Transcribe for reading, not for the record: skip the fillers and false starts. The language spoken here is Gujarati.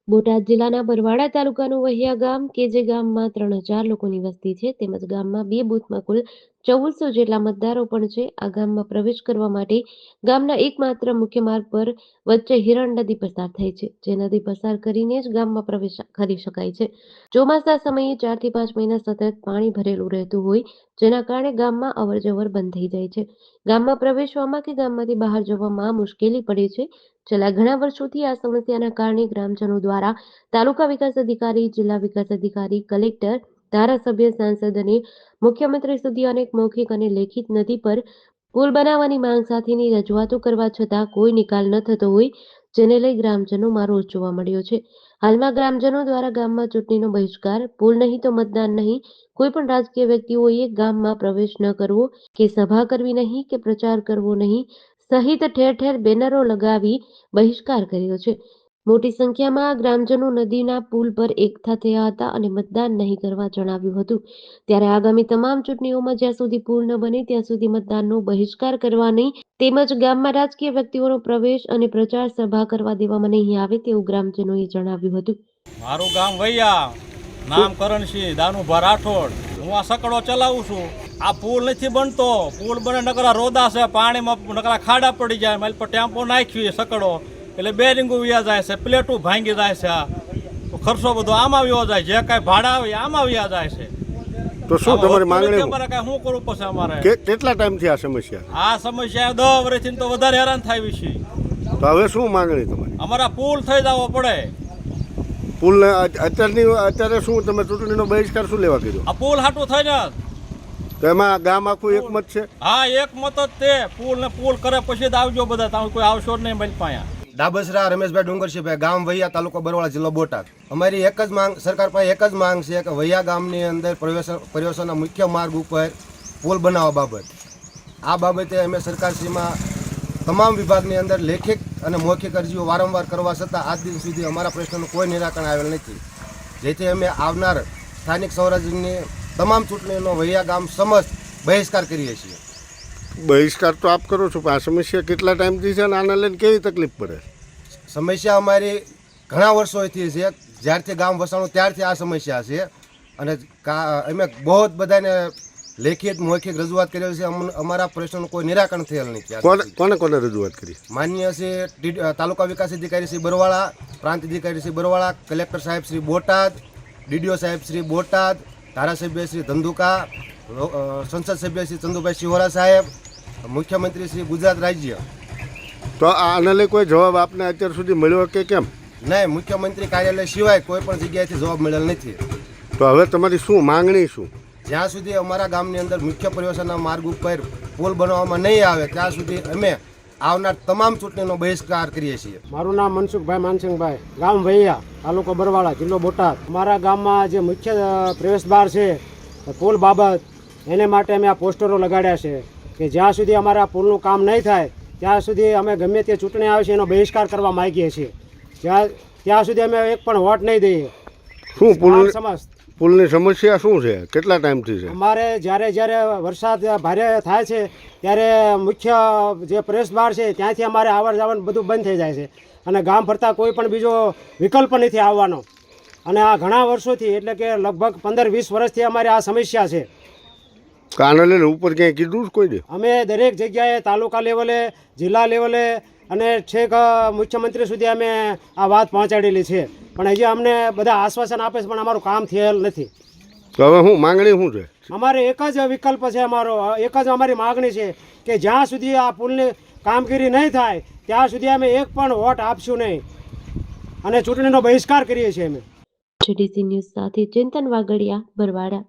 બોટાદ જિલ્લાના બરવાડા તાલુકાનું વહિયા ગામ કે જે ગામમાં 3000 લોકોની વસ્તી છે તેમજ ગામમાં 2 બૂથમાં કુલ 1400 જેટલા મતદારો પણ છે. આ ગામમાં પ્રવેશ કરવા માટે ગામના એકમાત્ર મુખ્ય માર્ગ પર વચ્ચે હિરણ નદી પસાર થાય છે, જે નદી પસાર કરીને જ ગામમાં પ્રવેશ કરી શકાય છે. ચોમાસા સમયે 4 થી 5 મહિના સતત પાણી ભરેલું રહેતું હોય, જેના કારણે ગામમાં અવરજવર બંધ થઈ જાય છે. ગામમાં પ્રવેશવામાં કે ગામમાંથી બહાર જવામાં મુશ્કેલી પડે છે. છેલ્લા ઘણા વર્ષોથી આ સમસ્યાના કારણે ગ્રામજનો દ્વારા તાલુકા વિકાસ અધિકારી, જિલ્લા વિકાસ અધિકારી, કલેક્ટર, ધારાસભ્ય, સાંસદ અને મુખ્યમંત્રી સુધી અનેક મૌખિક અને લેખિત નદી પર પુલ બનાવવાની માંગ સાથેની રજૂઆતો કરવા છતાં કોઈ નિકાલ ન થતો હોય, જેને લઈ ગ્રામજનોમાં રોષ જોવા મળ્યો છે. હાલમાં ગ્રામજનો દ્વારા ગામમાં ચૂંટણીનો બહિષ્કાર, પુલ નહીં તો મતદાન નહીં, કોઈ પણ રાજકીય વ્યક્તિઓએ ગામમાં પ્રવેશ ન કરવો કે સભા કરવી નહીં કે પ્રચાર કરવો નહીં સહિત ઠેર ઠેર બેનરો લગાવી બહિષ્કાર કર્યો છે. મોટી સંખ્યામાં ગ્રામજનો નદીના પુલ પર એકઠા થયા હતા અને મતદાન નહીં કરવા જણાવ્યું હતું. ત્યારે આગામી તમામ ચૂંટણીઓમાં જ્યાં સુધી પુલ ન બને ત્યાં સુધી મતદાનનો બહિષ્કાર કરવા નહીં, તેમજ ગામમાં રાજકીય વ્યક્તિઓનો પ્રવેશ અને પ્રચાર સભા કરવા દેવામાં નહીં આવે તેવું ગ્રામજનોએ જણાવ્યું હતું. મારું ગામ વૈયા, નામ કરણસિંહ દાનુભા રાઠોડ. હું આ સકડો ચલાવું છું. આ પુલ નથી બનતો. પુલ બને નકરા રોદા છે, પાણીમાં નકરા ખાડા પડી જાય. મારી પર ટેમ્પો નાખવી સકડો એટલે બેરિંગો વ્યા જાય છે, પ્લેટું ભાંગી જાય છે. ખર્ચો બધો આમાં વ્યો જાય, જે કાંઈ ભાડા આવે આમાં વ્યા જાય છે. તો શું તમારી માંગણી? અમારે કાંઈ શું કરવું પડશે? અમારે કેટલા ટાઈમથી આ સમસ્યા? આ સમસ્યા 10 વર્ષથી તો વધારે હેરાન થાય છે. તો હવે શું માંગણી તમારી? અમારા પુલ થઈ જવો પડે. પુલ અત્યારે શું તમે ચૂંટણીનો બહિષ્કાર શું લેવા કીધું? આ પુલ હાટું થઈને તો એમાં ગામ આખું એકમત છે? હા, એકમત જ તે. પુલ ને પુલ કરે પછી જ આવજો બધા. તમે કોઈ આવશો જ નહીં મારી પાસે. ડાબસરા રમેશભાઈ ડુંગરશીભાઈ, ગામ વૈયા, તાલુકો બરવાડા, જિલ્લો બોટાદ. અમારી એક જ માંગ, સરકાર પાસે એક જ માંગ છે કે વૈયા ગામની અંદર પ્રવેશોના મુખ્ય માર્ગ ઉપર પુલ બનાવવા બાબત. આ બાબતે અમે સરકારશ્રીમાં તમામ વિભાગની અંદર લેખિત અને મૌખિક અરજીઓ વારંવાર કરવા છતાં આજ દિન સુધી અમારા પ્રશ્નનું કોઈ નિરાકરણ આવેલ નથી. જેથી અમે આવનાર સ્થાનિક સ્વરાજ્યની તમામ ચૂંટણીનો વૈયા ગામ સમસ્ત બહિષ્કાર કરીએ છીએ. બહિષ્કાર તો આપ કરો છો, પણ આ સમસ્યા કેટલા ટાઈમથી છે અને આને લઈને કેવી તકલીફ પડે? સમસ્યા અમારી ઘણા વર્ષોથી છે. જ્યારથી ગામ વસાણું ત્યારથી આ સમસ્યા છે અને અમે બહુ બધાને લેખિત મૌખિક રજૂઆત કરેલ છે. અમારા પ્રશ્નનું કોઈ નિરાકરણ થયેલ નથી. કોને કોને રજૂઆત કરી? માન્ય શ્રી તાલુકા વિકાસ અધિકારી શ્રી બરવાડા, પ્રાંત અધિકારી શ્રી બરવાડા, કલેક્ટર સાહેબ શ્રી બોટાદ, ડીડીઓ સાહેબ શ્રી બોટાદ, ધારાસભ્ય શ્રી ધંધુકા, સંસદ સભ્ય શ્રી ચંદુભાઈ શિહોરા સાહેબ, મુખ્યમંત્રી શ્રી ગુજરાત રાજ્ય. તો આને લઈ કોઈ જવાબ આપને અત્યાર સુધી મળ્યો કે કેમ? નહીં, મુખ્યમંત્રી કાર્યાલય સિવાય કોઈ પણ જગ્યાએથી જવાબ મળેલ નથી. તો હવે તમારી શું માંગણી શું? જ્યાં સુધી અમારા ગામની અંદર મુખ્ય પ્રવેશના માર્ગ ઉપર પુલ બનાવવામાં નહીં આવે ત્યાં સુધી અમે આવનાર તમામ ચૂંટણીનો બહિષ્કાર કરીએ છીએ. મારું નામ મનસુખભાઈ માનસિંહભાઈ, ગામ વૈયા, તાલુકો બરવાડા, જિલ્લો બોટાદ. અમારા ગામમાં જે મુખ્ય પ્રવેશદ્વાર છે પુલ બાબત, એને માટે અમે આ પોસ્ટરો લગાડ્યા છે કે જ્યાં સુધી અમારા પુલનું કામ નહીં થાય ત્યાં સુધી અમે ગમે તે ચૂંટણી આવે છે એનો બહિષ્કાર કરવા માંગીએ છીએ. ત્યાં સુધી અમે એક પણ વોટ નહીં દઈએ. શું પુલની સમસ્યા શું છે? કેટલા ટાઈમથી છે? અમારે જ્યારે વરસાદ ભારે થાય છે ત્યારે મુખ્ય જે પ્રવેશદ્વાર છે ત્યાંથી અમારે આવર જાવર બધું બંધ થઈ જાય છે અને ગામ ફરતા કોઈ પણ બીજો વિકલ્પ નથી આવવાનો. અને આ ઘણા વર્ષોથી, એટલે કે લગભગ 15-20 વર્ષથી અમારી આ સમસ્યા છે. આને લઈને ઉપર ક્યાંય કીધું કોઈ દે? અમે દરેક જગ્યાએ તાલુકા લેવલે, જિલ્લા લેવલે અને છેક મુખ્યમંત્રી સુધી અમે આ વાત પહોંચાડેલી છે, પણ હજી અમને બધા આશ્વાસન આપે છે પણ અમારું કામ થયેલ નથી. તો હવે શું માંગણી શું છે? અમારે એક જ વિકલ્પ છે, અમારો એક જ અમારી માગણી છે કે જ્યાં સુધી આ પુલની કામગીરી નહીં થાય ત્યાં સુધી અમે એક પણ વોટ આપશું નહીં અને ચૂંટણીનો બહિષ્કાર કરીએ છીએ અમે. GDC ન્યૂઝ સાથે ચિંતન વાગડિયા, બરવાડા.